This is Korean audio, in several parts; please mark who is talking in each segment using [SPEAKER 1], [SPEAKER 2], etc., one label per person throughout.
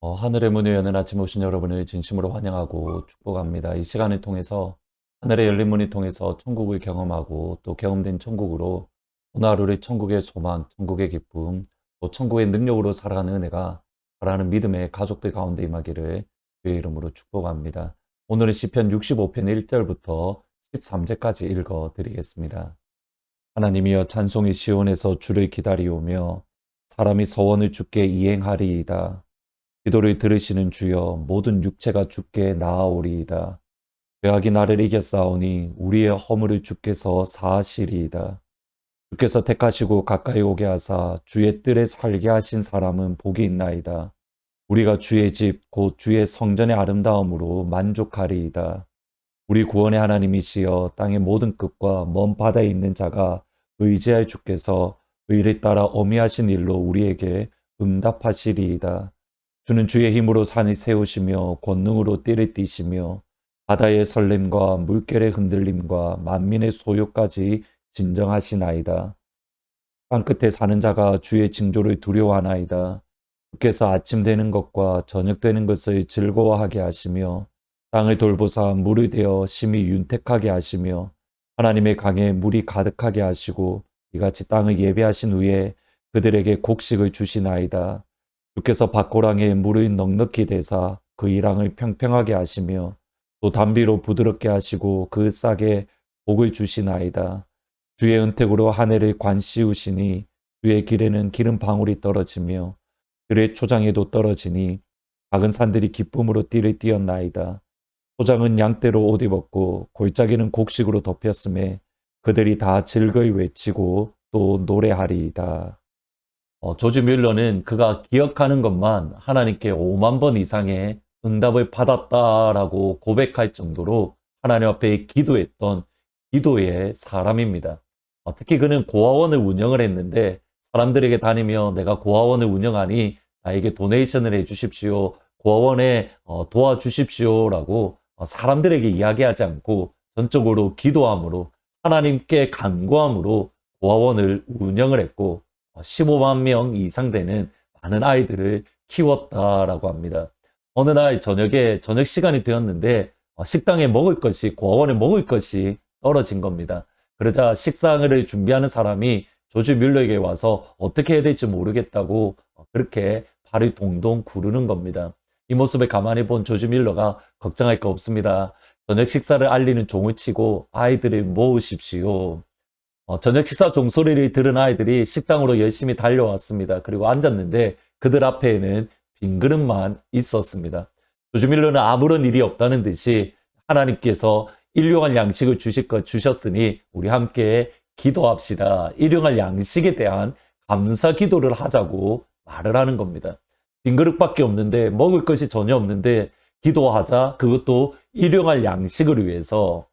[SPEAKER 1] 하늘의 문을 여는 아침 오신 여러분을 진심으로 환영하고 축복합니다. 이 시간을 통해서 하늘의 열린 문을 통해서 천국을 경험하고 또 경험된 천국으로 오늘 하루를 천국의 소망, 천국의 기쁨, 또 천국의 능력으로 살아가는 은혜가 바라는 믿음의 가족들 가운데 임하기를 주의 이름으로 축복합니다. 오늘은 시편 65편 1절부터 13절까지 읽어 드리겠습니다. 하나님이여 찬송이 시온에서 주를 기다리오며 사람이 서원을 주께 이행하리이다. 기도를 들으시는 주여 모든 육체가 주께 나아오리이다. 죄악이 나를 이겼사오니 우리의 허물을 주께서 사하시리이다. 주께서 택하시고 가까이 오게 하사 주의 뜰에 살게 하신 사람은 복이 있나이다. 우리가 주의 집 곧 주의 성전의 아름다움으로 만족하리이다. 우리 구원의 하나님이시여 땅의 모든 끝과 먼 바다에 있는 자가 의지할 주께서 의를 따라 어미하신 일로 우리에게 응답하시리이다. 주는 주의 힘으로 산을 세우시며 권능으로 띠를 띠시며 바다의 설렘과 물결의 흔들림과 만민의 소요까지 진정하시나이다. 땅끝에 사는 자가 주의 징조를 두려워하나이다. 주께서 아침 되는 것과 저녁 되는 것을 즐거워하게 하시며 땅을 돌보사 물이 되어 심히 윤택하게 하시며 하나님의 강에 물이 가득하게 하시고 이같이 땅을 예배하신 후에 그들에게 곡식을 주시나이다. 주께서 밭고랑에 물을 넉넉히 대사 그 이랑을 평평하게 하시며 또 담비로 부드럽게 하시고 그 싹에 복을 주시나이다. 주의 은택으로 하늘을 관씌우시니 주의 길에는 기름 방울이 떨어지며 들의 초장에도 떨어지니 작은 산들이 기쁨으로 띠를 띠었나이다. 초장은 양떼로 옷 입었고 골짜기는 곡식으로 덮였음에 그들이 다 즐거이 외치고 또 노래하리이다. 조지 뮬러는 그가 기억하는 것만 하나님께 5만 번 이상의 응답을 받았다라고 고백할 정도로 하나님 앞에 기도했던 기도의 사람입니다. 특히 그는 고아원을 운영을 했는데 사람들에게 다니며 내가 고아원을 운영하니 나에게 도네이션을 해주십시오. 고아원에 도와주십시오라고 사람들에게 이야기하지 않고 전적으로 기도함으로 하나님께 간구함으로 고아원을 운영을 했고 15만 명 이상 되는 많은 아이들을 키웠다라고 합니다. 어느 날 저녁에 저녁 시간이 되었는데 식당에 먹을 것이 고아원에 먹을 것이 떨어진 겁니다. 그러자 식상을 준비하는 사람이 조지 뮬러에게 와서 어떻게 해야 될지 모르겠다고 그렇게 발을 동동 구르는 겁니다. 이 모습을 가만히 본 조지 뮬러가 걱정할 거 없습니다. 저녁 식사를 알리는 종을 치고 아이들을 모으십시오. 저녁 식사 종소리를 들은 아이들이 식당으로 열심히 달려왔습니다. 그리고 앉았는데 그들 앞에는 빈 그릇만 있었습니다. 조지 밀러는 아무런 일이 없다는 듯이 하나님께서 일용할 양식을 주셨으니 우리 함께 기도합시다. 일용할 양식에 대한 감사 기도를 하자고 말을 하는 겁니다. 빈 그릇밖에 없는데 먹을 것이 전혀 없는데 기도하자. 그것도 일용할 양식을 위해서.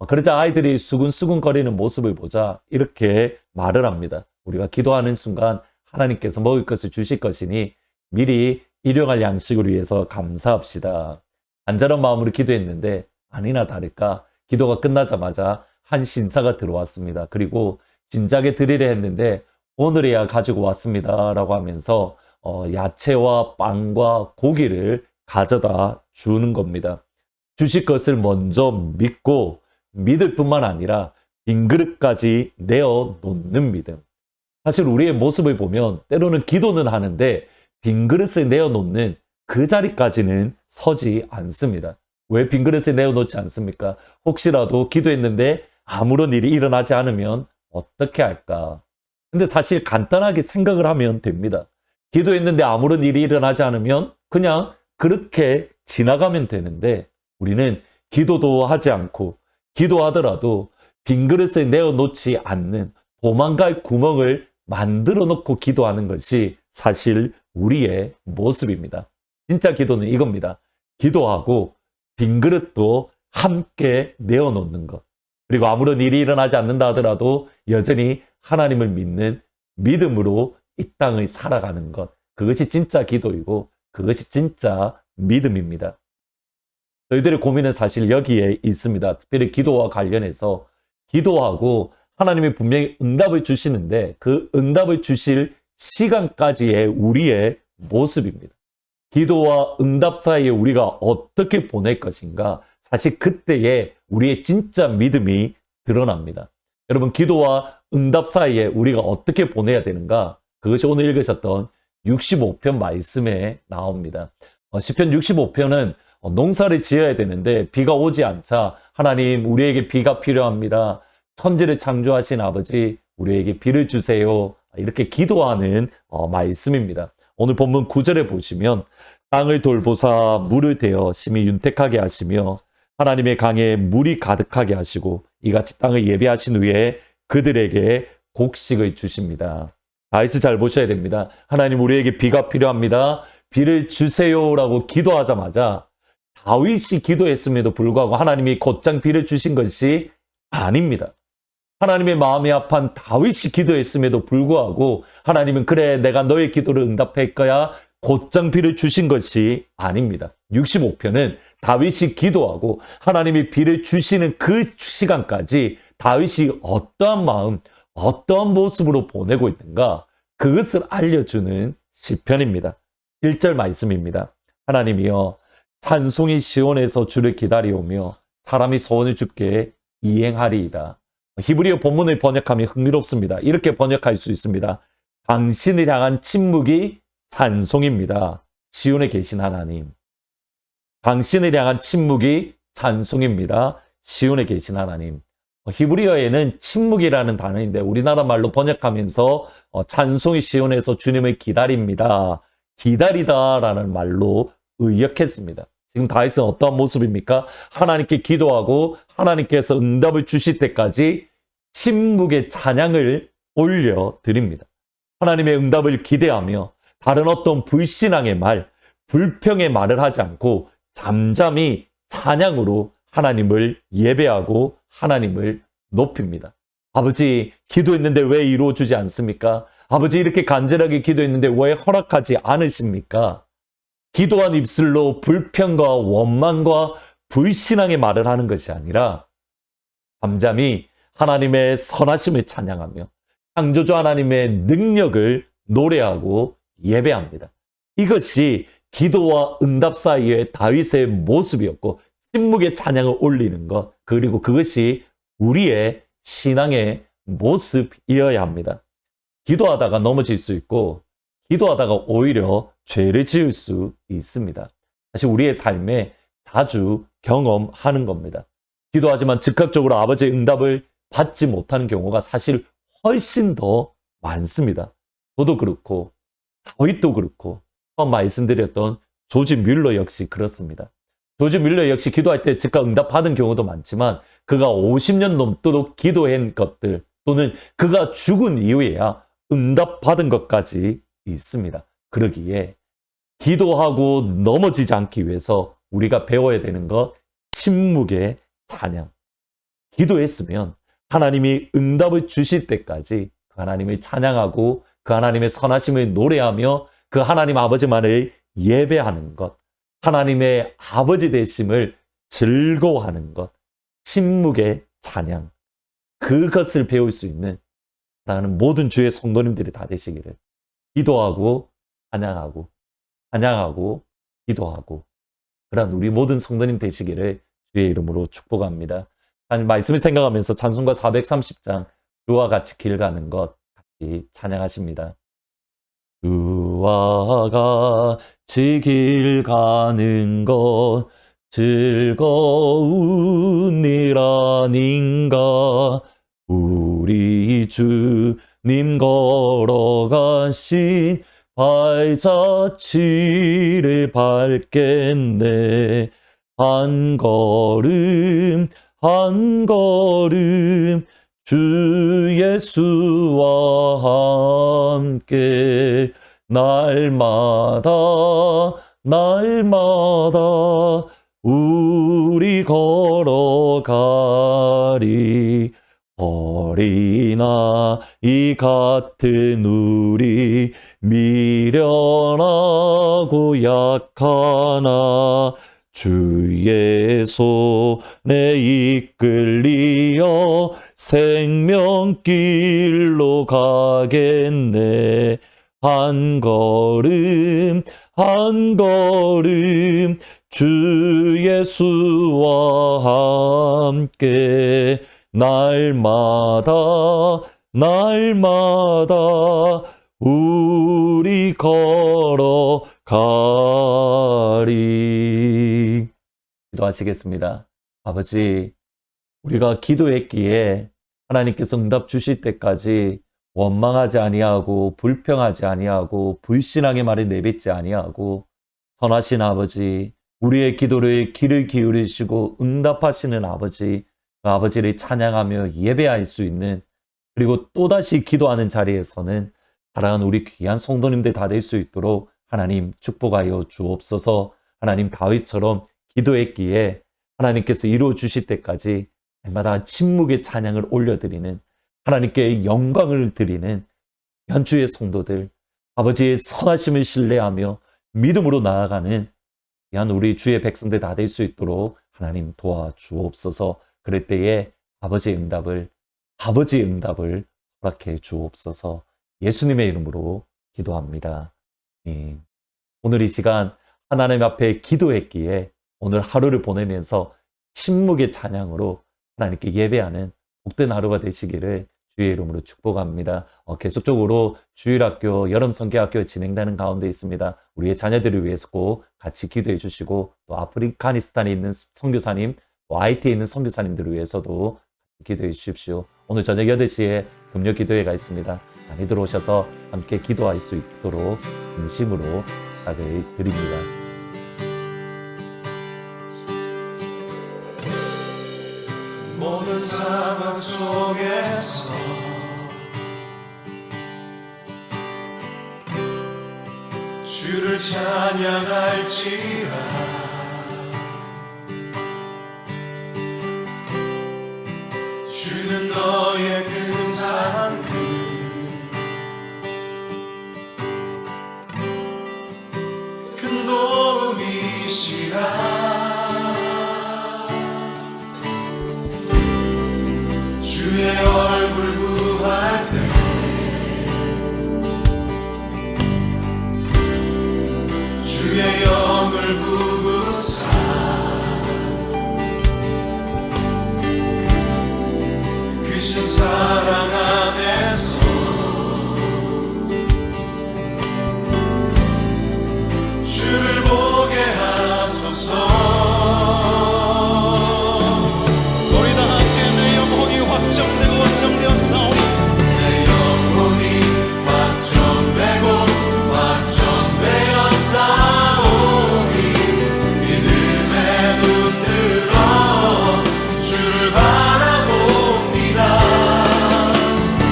[SPEAKER 1] 그러자 아이들이 수근수근 거리는 모습을 보자 이렇게 말을 합니다. 우리가 기도하는 순간 하나님께서 먹을 것을 주실 것이니 미리 일용할 양식을 위해서 감사합시다. 간절한 마음으로 기도했는데 아니나 다를까 기도가 끝나자마자 한 신사가 들어왔습니다. 그리고 진작에 드리려 했는데 오늘이야 가지고 왔습니다 라고 하면서 야채와 빵과 고기를 가져다 주는 겁니다. 주실 것을 먼저 믿고 믿을 뿐만 아니라 빈 그릇까지 내어 놓는 믿음. 사실 우리의 모습을 보면 때로는 기도는 하는데 빈 그릇을 내어 놓는 그 자리까지는 서지 않습니다. 왜 빈 그릇을 내어 놓지 않습니까? 혹시라도 기도했는데 아무런 일이 일어나지 않으면 어떻게 할까? 근데 사실 간단하게 생각을 하면 됩니다. 기도했는데 아무런 일이 일어나지 않으면 그냥 그렇게 지나가면 되는데 우리는 기도도 하지 않고 기도하더라도 빈 그릇을 내어놓지 않는 도망갈 구멍을 만들어 놓고 기도하는 것이 사실 우리의 모습입니다. 진짜 기도는 이겁니다. 기도하고 빈 그릇도 함께 내어놓는 것. 그리고 아무런 일이 일어나지 않는다 하더라도 여전히 하나님을 믿는 믿음으로 이 땅을 살아가는 것. 그것이 진짜 기도이고 그것이 진짜 믿음입니다. 저희들의 고민은 사실 여기에 있습니다. 특별히 기도와 관련해서 기도하고 하나님이 분명히 응답을 주시는데 그 응답을 주실 시간까지의 우리의 모습입니다. 기도와 응답 사이에 우리가 어떻게 보낼 것인가? 사실 그때에 우리의 진짜 믿음이 드러납니다. 여러분, 기도와 응답 사이에 우리가 어떻게 보내야 되는가? 그것이 오늘 읽으셨던 65편 말씀에 나옵니다. 시편 65편은 농사를 지어야 되는데 비가 오지 않자 하나님, 우리에게 비가 필요합니다. 천지를 창조하신 아버지, 우리에게 비를 주세요. 이렇게 기도하는 말씀입니다. 오늘 본문 9절에 보시면 땅을 돌보사 물을 대어 심히 윤택하게 하시며 하나님의 강에 물이 가득하게 하시고 이같이 땅을 예비하신 후에 그들에게 곡식을 주십니다. 다윗을 잘 보셔야 됩니다. 하나님, 우리에게 비가 필요합니다. 비를 주세요라고 기도하자마자 다윗이 기도했음에도 불구하고 하나님이 곧장 비를 주신 것이 아닙니다. 하나님의 마음이 아픈 다윗이 기도했음에도 불구하고 하나님은 그래, 내가 너의 기도를 응답할 거야, 곧장 비를 주신 것이 아닙니다. 65편은 다윗이 기도하고 하나님이 비를 주시는 그 시간까지 다윗이 어떠한 마음, 어떠한 모습으로 보내고 있는가, 그것을 알려주는 시편입니다. 1절 말씀입니다. 하나님이여, 찬송이 시온에서 주를 기다리오며 사람이 소원을 주께 이행하리이다. 히브리어 본문을 번역하면 흥미롭습니다. 이렇게 번역할 수 있습니다. 당신을 향한 침묵이 찬송입니다. 시온에 계신 하나님. 당신을 향한 침묵이 찬송입니다. 시온에 계신 하나님. 히브리어에는 침묵이라는 단어인데 우리나라 말로 번역하면서 찬송이 시온에서 주님을 기다립니다. 기다리다라는 말로 의역했습니다. 지금 다윗은 어떠한 모습입니까? 하나님께 기도하고 하나님께서 응답을 주실 때까지 침묵의 찬양을 올려드립니다. 하나님의 응답을 기대하며 다른 어떤 불신앙의 말, 불평의 말을 하지 않고 잠잠히 찬양으로 하나님을 예배하고 하나님을 높입니다. 아버지, 기도했는데 왜 이루어주지 않습니까? 아버지, 이렇게 간절하게 기도했는데 왜 허락하지 않으십니까? 기도한 입술로 불평과 원망과 불신앙의 말을 하는 것이 아니라 잠잠히 하나님의 선하심을 찬양하며 창조주 하나님의 능력을 노래하고 예배합니다. 이것이 기도와 응답 사이의 다윗의 모습이었고 침묵의 찬양을 올리는 것, 그리고 그것이 우리의 신앙의 모습이어야 합니다. 기도하다가 넘어질 수 있고 기도하다가 오히려 죄를 지을 수 있습니다. 사실 우리의 삶에 자주 경험하는 겁니다. 기도하지만 즉각적으로 아버지의 응답을 받지 못하는 경우가 사실 훨씬 더 많습니다. 저도 그렇고 다윗도 그렇고 처음 말씀드렸던 조지 뮬러 역시 그렇습니다. 조지 뮬러 역시 기도할 때 즉각 응답 받은 경우도 많지만 그가 50년 넘도록 기도한 것들 또는 그가 죽은 이후에야 응답 받은 것까지 있습니다. 그러기에 기도하고 넘어지지 않기 위해서 우리가 배워야 되는 것, 침묵의 찬양. 기도했으면 하나님이 응답을 주실 때까지 그 하나님을 찬양하고 그 하나님의 선하심을 노래하며 그 하나님 아버지만을 예배하는 것, 하나님의 아버지 되심을 즐거워하는 것, 침묵의 찬양, 그것을 배울 수 있는 나는 모든 주의 성도님들이 다 되시기를 기도하고 찬양하고 찬양하고 기도하고 그런 우리 모든 성도님 되시기를 주의 이름으로 축복합니다. 말씀을 생각하면서 찬송가 430장 주와 같이 길 가는 것 같이 찬양하십니다. 주와 같이 길 가는 것 즐거운 일 아닌가. 우리 주님 걸어가신 발자취를 밟겠네. 한 걸음 한 걸음 주 예수와 함께 날마다 날마다 우리 걸어가리. 어린아이 같은 우리 미련하고 약하나 주의 손에 이끌리어 생명길로 가겠네. 한 걸음 한 걸음 주 예수와 함께 날마다 날마다 우리 걸어가리. 기도하시겠습니다. 아버지, 우리가 기도했기에 하나님께서 응답 주실 때까지 원망하지 아니하고 불평하지 아니하고 불신앙의 말을 내뱉지 아니하고 선하신 아버지, 우리의 기도를 귀를 기울이시고 응답하시는 아버지, 그 아버지를 찬양하며 예배할 수 있는, 그리고 또다시 기도하는 자리에서는 사랑하는 우리 귀한 성도님들 다 될 수 있도록 하나님 축복하여 주옵소서. 하나님 다윗처럼 기도했기에 하나님께서 이루어 주실 때까지 날마다 침묵의 찬양을 올려드리는, 하나님께 영광을 드리는 현주의 성도들, 아버지의 선하심을 신뢰하며 믿음으로 나아가는 귀한 우리 주의 백성들 다 될 수 있도록 하나님 도와주옵소서. 그럴 때에 아버지의 응답을 허락해 주옵소서. 예수님의 이름으로 기도합니다. 오늘 이 시간 하나님 앞에 기도했기에 오늘 하루를 보내면서 침묵의 찬양으로 하나님께 예배하는 복된 하루가 되시기를 주의 이름으로 축복합니다. 계속적으로 주일학교, 여름성경학교 진행되는 가운데 있습니다. 우리의 자녀들을 위해서 꼭 같이 기도해 주시고, 또 아프가니스탄에 있는 선교사님, 또 IT에 있는 선교사님들을 위해서도 기도해 주십시오. 오늘 저녁 8시에 금요 기도회가 있습니다. 많이들 오셔서 함께 기도할 수 있도록 진심으로 부탁을 드립니다.
[SPEAKER 2] 모든 상황 속에서 주를 찬양할지라. 주는 너의 큰 상급, 큰 도움이시라. 주의 얼굴 구할 때 주의 영을 부으사 크신 사랑 안에서 주를 보게 하소서. 내 영혼이 확정되고 확정되어 싸우니 믿음에 눈들어 주를 바라봅니다.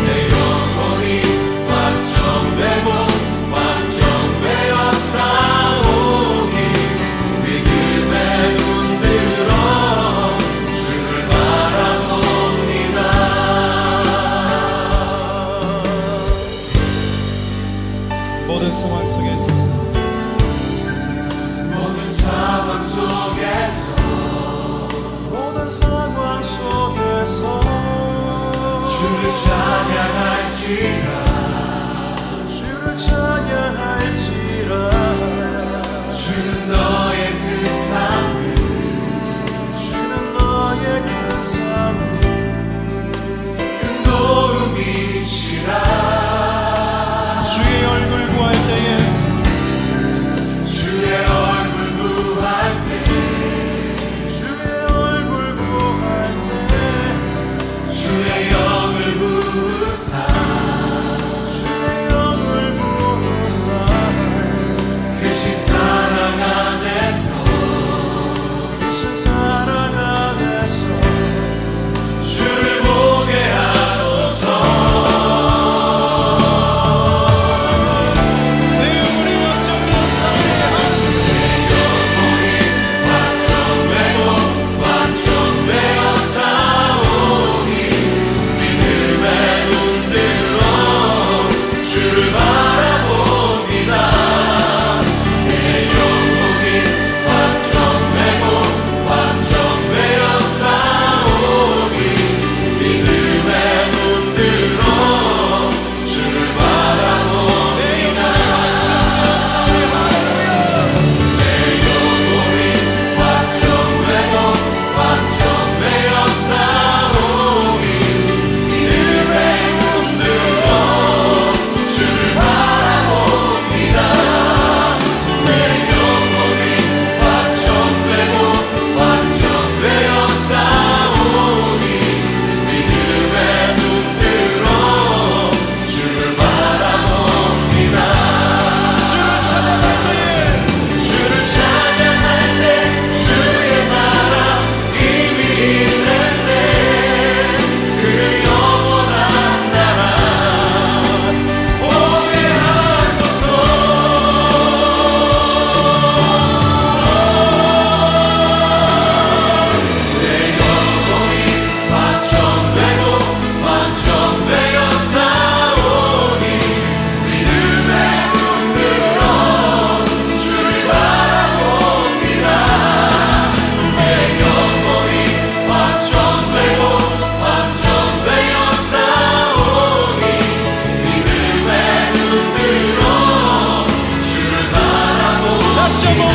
[SPEAKER 2] 내 영혼이 확정되고 확정되어 싸우니 믿음에 눈들어 주를 바라봅니다.
[SPEAKER 3] 모든 상황 속에서
[SPEAKER 2] 모든 상황 속에서 모든 상황 속에서 주를 찬양할지라. 주를 찬양할지라. 주는 너의 큰 상급, 주는 너의 큰 상급, 큰 도움이시라.
[SPEAKER 3] 주의 얼굴 구할 때에
[SPEAKER 2] 주의 얼굴 구할 때 주의 얼굴 구할 때 주의 영을 부으사
[SPEAKER 3] 잊어버리고